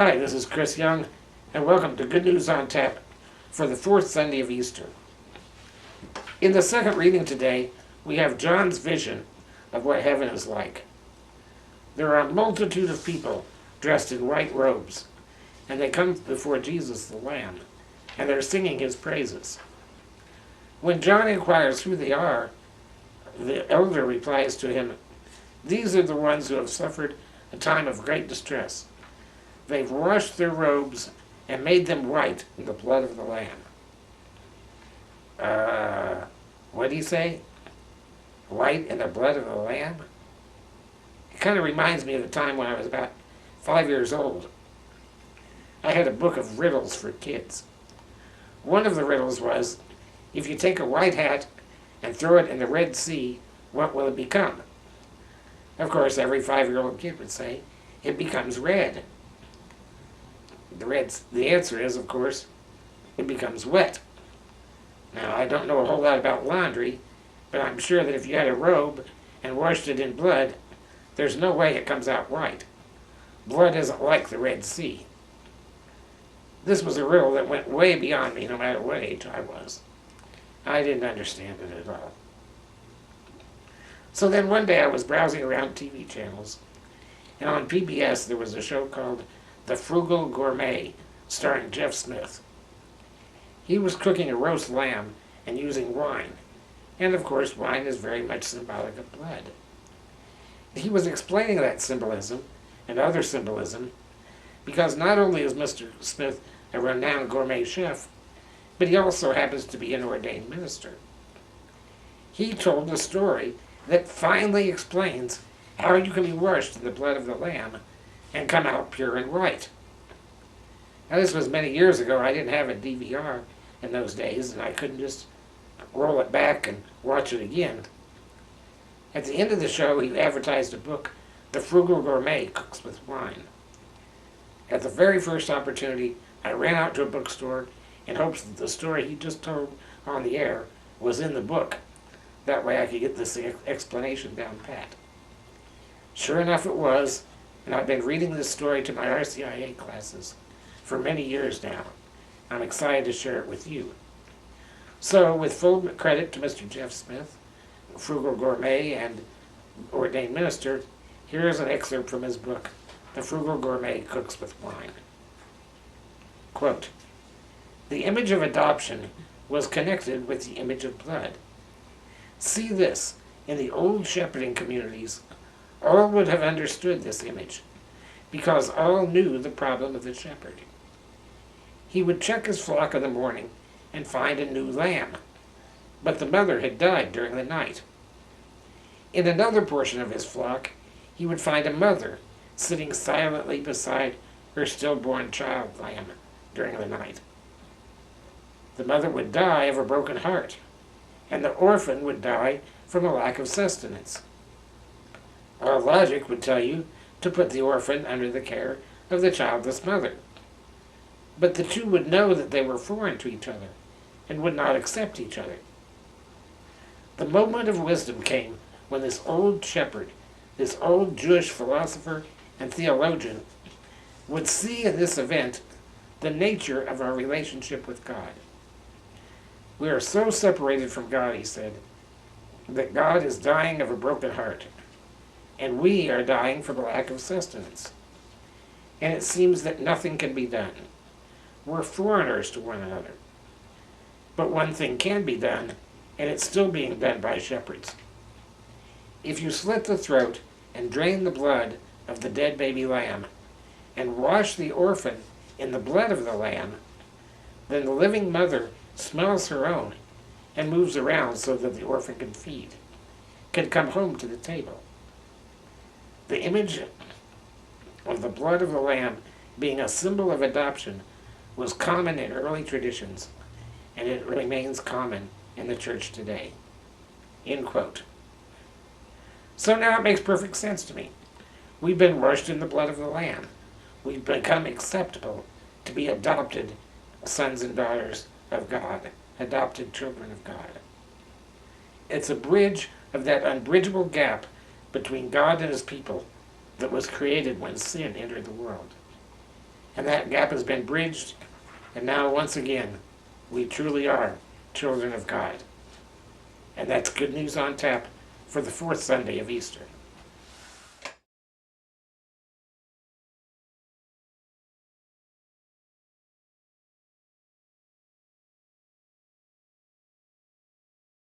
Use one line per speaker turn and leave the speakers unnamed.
Hi, this is Chris Young, and welcome to Good News on Tap for the fourth Sunday of Easter. In the second reading today, we have John's vision of what heaven is like. There are a multitude of people dressed in white robes, and they come before Jesus the Lamb, and they're singing his praises. When John inquires who they are, the elder replies to him, "These are the ones who have suffered a time of great distress. They've washed their robes and made them white in the blood of the Lamb." What do you say? White in the blood of the Lamb? It kind of reminds me of the time when I was about 5 years old. I had a book of riddles for kids. One of the riddles was, if you take a white hat and throw it in the Red Sea, what will it become? Of course, every 5-year-old kid would say, it becomes red. The answer is, of course, it becomes wet. Now, I don't know a whole lot about laundry, but I'm sure that if you had a robe and washed it in blood, there's no way it comes out white. Blood isn't like the Red Sea. This was a riddle that went way beyond me, no matter what age I was. I didn't understand it at all. So then one day I was browsing around TV channels, and on PBS there was a show called The Frugal Gourmet, starring Jeff Smith. He was cooking a roast lamb and using wine, and of course wine is very much symbolic of blood. He was explaining that symbolism and other symbolism because not only is Mr. Smith a renowned gourmet chef, but he also happens to be an ordained minister. He told a story that finally explains how you can be washed in the blood of the Lamb and come out pure and white. Now, this was many years ago. I didn't have a DVR in those days, and I couldn't just roll it back and watch it again. At the end of the show, he advertised a book, The Frugal Gourmet Cooks with Wine. At the very first opportunity, I ran out to a bookstore in hopes that the story he just told on the air was in the book. That way I could get this explanation down pat. Sure enough it was, and I've been reading this story to my RCIA classes for many years now. I'm excited to share it with you. So, with full credit to Mr. Jeff Smith, Frugal Gourmet and ordained minister, here is an excerpt from his book, The Frugal Gourmet Cooks with Wine. Quote, "The image of adoption was connected with the image of blood. See this, in the old shepherding communities, all would have understood this image, because all knew the problem of the shepherd. He would check his flock in the morning and find a new lamb, but the mother had died during the night. In another portion of his flock, he would find a mother sitting silently beside her stillborn child lamb during the night. The mother would die of a broken heart, and the orphan would die from a lack of sustenance. Our logic would tell you to put the orphan under the care of the childless mother. But the two would know that they were foreign to each other and would not accept each other. The moment of wisdom came when this old shepherd, this old Jewish philosopher and theologian, would see in this event the nature of our relationship with God. We are so separated from God," he said, "that God is dying of a broken heart, and we are dying from a lack of sustenance. And it seems that nothing can be done. We're foreigners to one another. But one thing can be done, and it's still being done by shepherds. If you slit the throat and drain the blood of the dead baby lamb, and wash the orphan in the blood of the lamb, then the living mother smells her own and moves around so that the orphan can feed, can come home to the table. The image of the blood of the lamb being a symbol of adoption was common in early traditions, and it remains common in the church today." End quote. So now it makes perfect sense to me. We've been washed in the blood of the Lamb. We've become acceptable to be adopted sons and daughters of God, adopted children of God. It's a bridge of that unbridgeable gap between God and his people that was created when sin entered the world. And that gap has been bridged, and now once again, we truly are children of God. And that's good news on tap for the fourth Sunday of Easter.